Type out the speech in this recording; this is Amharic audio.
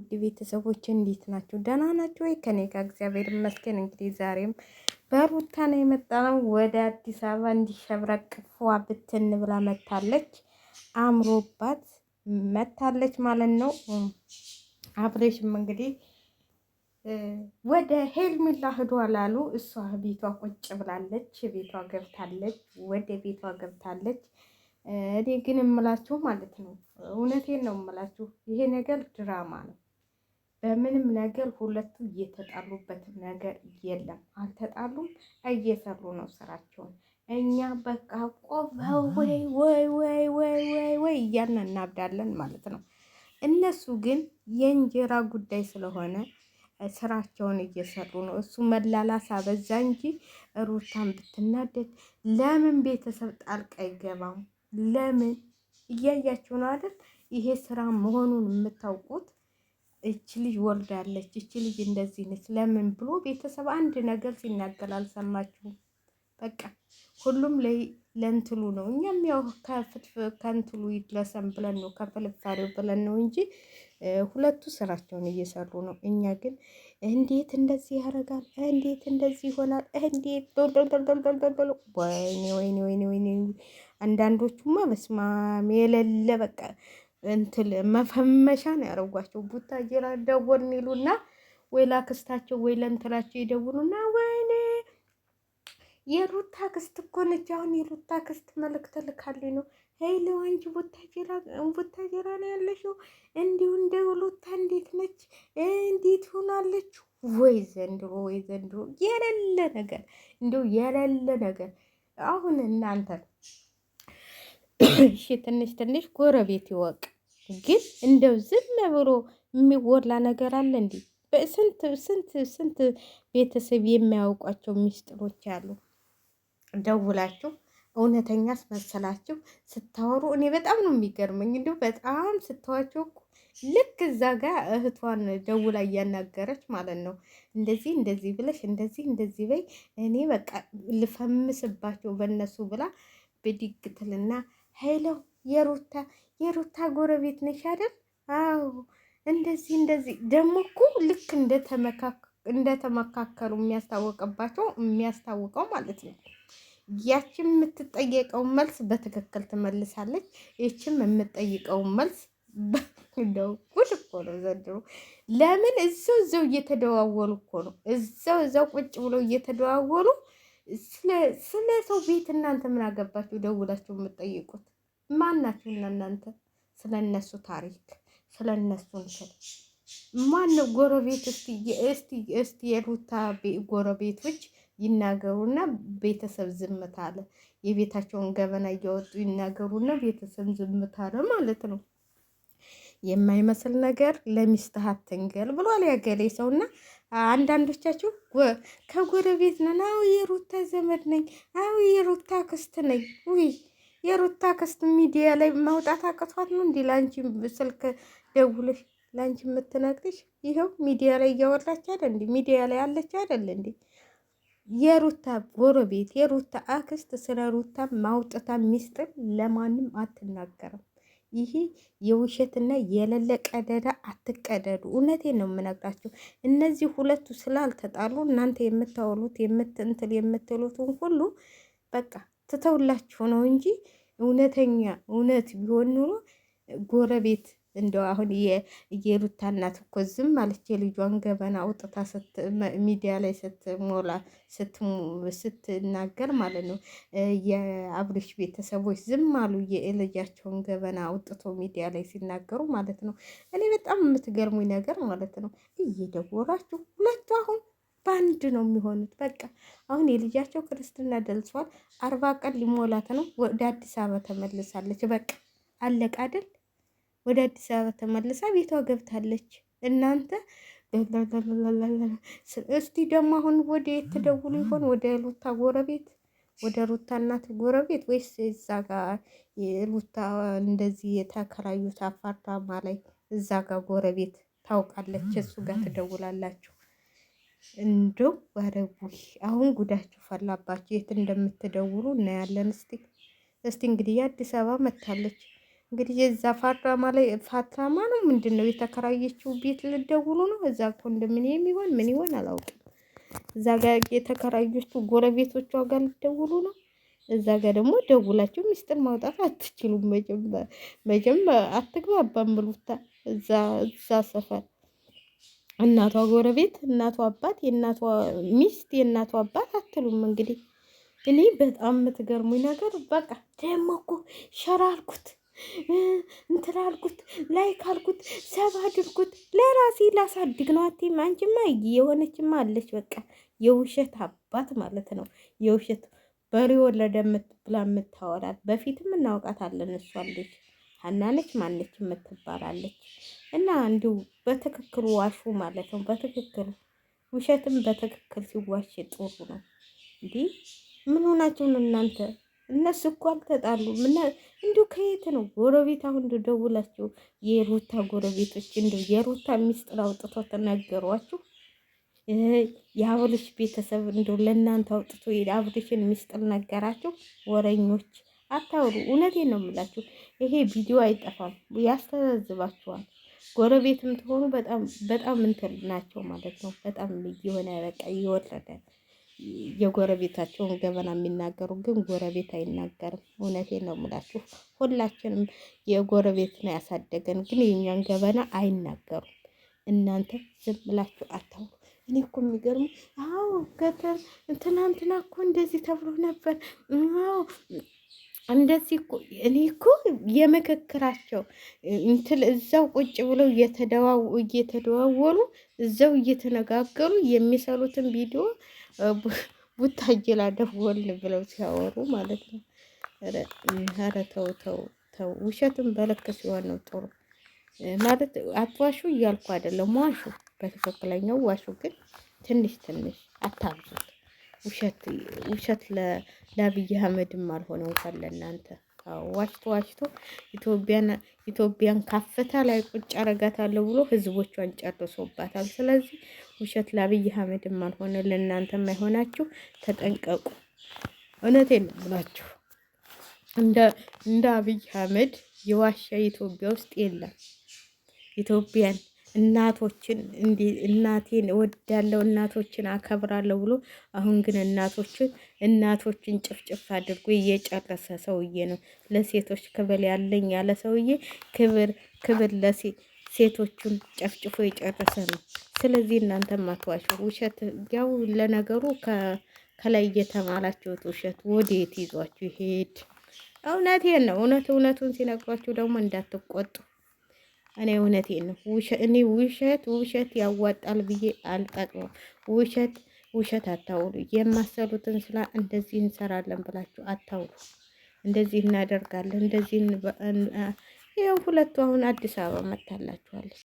ውድ ቤተሰቦች እንዴት ናቸው? ደህና ናቸው ወይ? ከኔ ጋር እግዚአብሔር ይመስገን። እንግዲህ ዛሬም በሩታ ነው የመጣነው። ወደ አዲስ አበባ እንዲሸብረቅ ፏ ብትን ብላ መታለች። አምሮባት መታለች ማለት ነው። አብሬሽም እንግዲህ ወደ ሄርሜላ ሄዷል አሉ። እሷ ቤቷ ቁጭ ብላለች። ቤቷ ገብታለች። ወደ ቤቷ ገብታለች። እኔ ግን እምላችሁ ማለት ነው፣ እውነቴን ነው እምላችሁ፣ ይሄ ነገር ድራማ ነው። በምንም ነገር ሁለቱ እየተጣሉበት ነገር የለም። አልተጣሉም፣ እየሰሩ ነው ስራቸውን። እኛ በቃ ቆመው ወይ ወይ ወይ ወይ ወይ ወይ እያልን እናብዳለን ማለት ነው። እነሱ ግን የእንጀራ ጉዳይ ስለሆነ ስራቸውን እየሰሩ ነው። እሱ መላላሳ በዛ እንጂ ሩታን ብትናደድ ለምን ቤተሰብ ጣልቃ አይገባም? ለምን? እያያችሁ ነው አይደል? ይሄ ስራ መሆኑን የምታውቁት። እች ልጅ ወልዳለች፣ እች ልጅ እንደዚህ ነች፣ ለምን ብሎ ቤተሰብ አንድ ነገር ሲናገር አልሰማችሁም? በቃ ሁሉም ለእንትሉ ነው። እኛም ያው ከእንትሉ ይድረሰን ብለን ነው፣ ከፍልፋሬው ብለን ነው እንጂ ሁለቱ ስራቸውን እየሰሩ ነው። እኛ ግን እንዴት እንደዚህ ያደርጋል? እንዴት እንደዚህ ይሆናል? እንዴት ወይኔ ወይኔ ወይኔ ወይኔ። አንዳንዶቹማ በስማም የሌለ በቃ እንትል መፈመሻ ነው ያደረጓቸው። ቡታጀራ ደወልን ይሉና ወይ ላክስታቸው ወይ ለእንትላቸው ይደውሉና ወይኔ የሩታ ክስት እኮ ነች። አሁን የሩታ ክስት መልእክት ልካልኝ ነው። ሄሎ አንቺ ቡታጀራ ነው ያለሽው? እንዲሁ እንደ ሩታ እንዴት ነች? እንዴት ሆናለች? ወይ ዘንድሮ ወይ ዘንድሮ የሌለ ነገር፣ እንዲሁ የሌለ ነገር። አሁን እናንተ እሺ ትንሽ ትንሽ ጎረቤት ይወቅ፣ ግን እንደው ዝም ብሎ የሚወላ ነገር አለ እንዴ? ስንት ስንት ስንት ቤተሰብ የሚያውቋቸው ሚስጥሮች አሉ። ደውላችሁ እውነተኛ አስመሰላችሁ ስታወሩ እኔ በጣም ነው የሚገርመኝ። እንዲሁ በጣም ስተዋቸው እኮ ልክ እዛ ጋር እህቷን ደውላ እያናገረች ማለት ነው። እንደዚህ እንደዚህ ብለሽ እንደዚህ እንደዚህ በይ፣ እኔ በቃ ልፈምስባቸው በእነሱ ብላ ብድግትልና ሄሎ የሩታ ጎረቤት ነሽ አይደል? አዎ እንደዚህ እንደዚህ ደግሞ እኮ ልክ እንደተመካከሉ የሚያስታውቀው ማለት ነው። ያችም የምትጠየቀውን መልስ በትክክል ትመልሳለች። ይችም የምትጠይቀውን መልስ እንደው ጉድ እኮ ነው ዘንድሮ። ለምን እዛው እየተደዋወሉ እኮ ነው። እዛው ቁጭ ብሎ እየተደዋወሉ ስለ ሰው ቤት እናንተ ምን አገባችሁ? ደውላችሁ የምትጠይቁት ማናችሁ? እናንተ ስለ እነሱ ታሪክ ስለ እነሱ እንትን ማነው ጎረቤት? እስቲ የሩታ ጎረቤቶች ይናገሩና ቤተሰብ ዝምታ አለ። የቤታቸውን ገበና እያወጡ ይናገሩና ቤተሰብ ዝምታ አለ ማለት ነው። የማይመስል ነገር ለሚስትህ አትንገር ብሏል ያገሬ ሰውና፣ አንዳንዶቻችሁ ከጎረቤት ነን፣ አዎ የሩታ ዘመድ ነኝ፣ አዎ የሩታ ክስት ነኝ። ውይ የሩታ ክስት ሚዲያ ላይ ማውጣት አቅቷት ነው እንዲ ለአንቺ ስልክ ደውልሽ ለአንቺ የምትነግርሽ? ይኸው ሚዲያ ላይ እያወራች አይደል እንዲ? ሚዲያ ላይ አለች አይደል እንዲ? የሩታ ጎረቤት የሩታ አክስት ስለ ሩታ ማውጣታ ሚስጥር ለማንም አትናገርም። ይሄ የውሸትና የሌለ ቀደዳ አትቀደዱ። እውነቴን ነው የምነግራችሁ። እነዚህ ሁለቱ ስላልተጣሉ እናንተ የምታወሉት የምትሉትን ሁሉ በቃ ትተውላችሁ ነው እንጂ እውነት ቢሆን ኑሮ ጎረቤት እንደው አሁን የሩታ እናት እኮ ዝም አለች። የልጇን ገበና አውጥታ ሚዲያ ላይ ስትናገር ማለት ነው። የአብርሽ ቤተሰቦች ዝም አሉ፣ የልጃቸውን ገበና አውጥቶ ሚዲያ ላይ ሲናገሩ ማለት ነው። እኔ በጣም የምትገርሙኝ ነገር ማለት ነው፣ እየደወላችሁ ሁለቱ አሁን በአንድ ነው የሚሆኑት። በቃ አሁን የልጃቸው ክርስትና ደርሷል። 40 ቀን ሊሞላት ነው። ወደ አዲስ አበባ ተመልሳለች። በቃ አለቃ አይደል? ወደ አዲስ አበባ ተመልሳ ቤቷ ገብታለች። እናንተ እስቲ ደግሞ አሁን ወደ የት ትደውሉ ይሆን? ወደ ሩታ ጎረቤት፣ ወደ ሩታ እናት ጎረቤት ወይስ እዛ ጋር ሩታ እንደዚህ የተከራዩት አፓርታማ ላይ እዛ ጋር ጎረቤት ታውቃለች፣ እሱ ጋር ትደውላላችሁ? እንደው ወረቡ አሁን ጉዳችሁ ፈላባችሁ። የት እንደምትደውሉ እናያለን። እስቲ እንግዲህ የአዲስ አበባ መታለች። እንግዲህ የዛ ፋትራማ ነው ምንድን ነው የተከራየችው ቤት ልደውሉ ነው። እዛ ኮንዶሚኒየም ይሆን ምን ይሆን አላውቅም። እዛ ጋር የተከራየችው ጎረቤቶቿ ጋር ልደውሉ ነው። እዛ ጋር ደግሞ ደውላችሁ ሚስጥር ማውጣት አትችሉም። መጀመ አትግባባም ብሉታ እዛ ሰፈር እናቷ ጎረቤት፣ እናቷ አባት፣ የእናቷ ሚስት፣ የእናቷ አባት አትሉም። እንግዲህ እኔ በጣም የምትገርሙኝ ነገር በቃ ደግሞ እኮ ሸራ አልኩት እንትን አልኩት ላይክ አልኩት ሰብ አድርጉት ለራሴ ላሳድግ ነው። አትይም አንቺማ የሆነችማ አለች በቃ የውሸት አባት ማለት ነው። የውሸት በሬ ወለደ ብላ የምታወራት በፊትም እናውቃታለን። እሷ ልጅ ሀናነች ማነች የምትባላለች እና እንዲሁ በትክክል ዋሹ ማለት ነው። በትክክል ውሸትም በትክክል ሲዋሽ ጥሩ ነው። እንዲህ ምን ሆናችሁ ነው እናንተ? እነሱ እኮ አልተጣሉም። እንዲሁ ከየት ነው ጎረቤት አሁን ደውላችሁ የሩታ ጎረቤቶች እንዲሁ የሩታ ሚስጥር አውጥቶ ተናገሯችሁ? የአብርሽ ቤተሰብ እንደው ለእናንተ አውጥቶ የአብርሽን ሚስጥር ነገራችሁ? ወረኞች አታውሩ። እውነቴን ነው የምላችሁ። ይሄ ቪዲዮ አይጠፋም፣ ያስተዛዝባችኋል። ጎረቤትም ትሆኑ በጣም እንትን ናቸው ማለት ነው። በጣም የሆነ በቃ እየወረደ የጎረቤታቸውን ገበና የሚናገሩ ግን ጎረቤት አይናገርም። እውነቴን ነው የምላችሁ። ሁላችንም የጎረቤት ነው ያሳደገን፣ ግን የኛን ገበና አይናገሩም። እናንተ ዝም ብላችሁ አታውሩ። እኔ እኮ የሚገርሙ አዎ ትናንትና እኮ እንደዚህ ተብሎ ነበር። አዎ እንደዚህ እኮ እኔ እኮ የምክክራቸው እንትን እዛው ቁጭ ብለው እየተደዋወሉ እዛው እየተነጋገሩ የሚሰሩትን ቪዲዮ ቡታጅላ ደወልን ብለው ሲያወሩ ማለት ነው። ኧረ ተው ተው ተው። ውሸትም በልክ ሲሆን ነው ጥሩ ማለት። አትዋሹ እያልኩ አይደለም፣ ዋሹ፣ በትክክለኛው ዋሹ። ግን ትንሽ አታብዙት። ውሸት ለአብይ አህመድም አልሆነው እንኳን ለእናንተ። ዋሽቶ ኢትዮጵያን ካፍታ ላይ ቁጭ አረጋታለሁ ብሎ ህዝቦቿን ጨርሶባታል። ስለዚህ ውሸት ለአብይ አህመድም አልሆነ ለእናንተም አይሆናችሁ። ተጠንቀቁ። እውነቴን ነው ብላችሁ እንደ አብይ አህመድ የዋሻ ኢትዮጵያ ውስጥ የለም። ኢትዮጵያን እናቶችን እናቴን እወዳለሁ እናቶችን አከብራለሁ ብሎ አሁን ግን እናቶችን ጭፍጭፍ አድርጎ እየጨረሰ ሰውዬ ነው። ለሴቶች ክብር ያለኝ ያለ ሰውዬ ክብር ለሴቶቹን ጨፍጭፎ የጨረሰ ነው። ስለዚህ እናንተም አትዋሹ። ውሸት ያው ለነገሩ ከላይ እየተማላችሁት ውሸት ወዴት ይዟችሁ ይሄድ? እውነቴን ነው። እውነቱን ሲነግሯችሁ ደግሞ እንዳትቆጡ። እኔ እውነቴን ነው። እኔ ውሸት ያዋጣል ብዬ አልጠቅመው። ውሸት አታውሩ። የማሰሩትን ስራ እንደዚህ እንሰራለን ብላችሁ አታውሩ። እንደዚህ እናደርጋለን እንደዚህ ይኸው ሁለቱ አሁን አዲስ አበባ መታላችኋለች።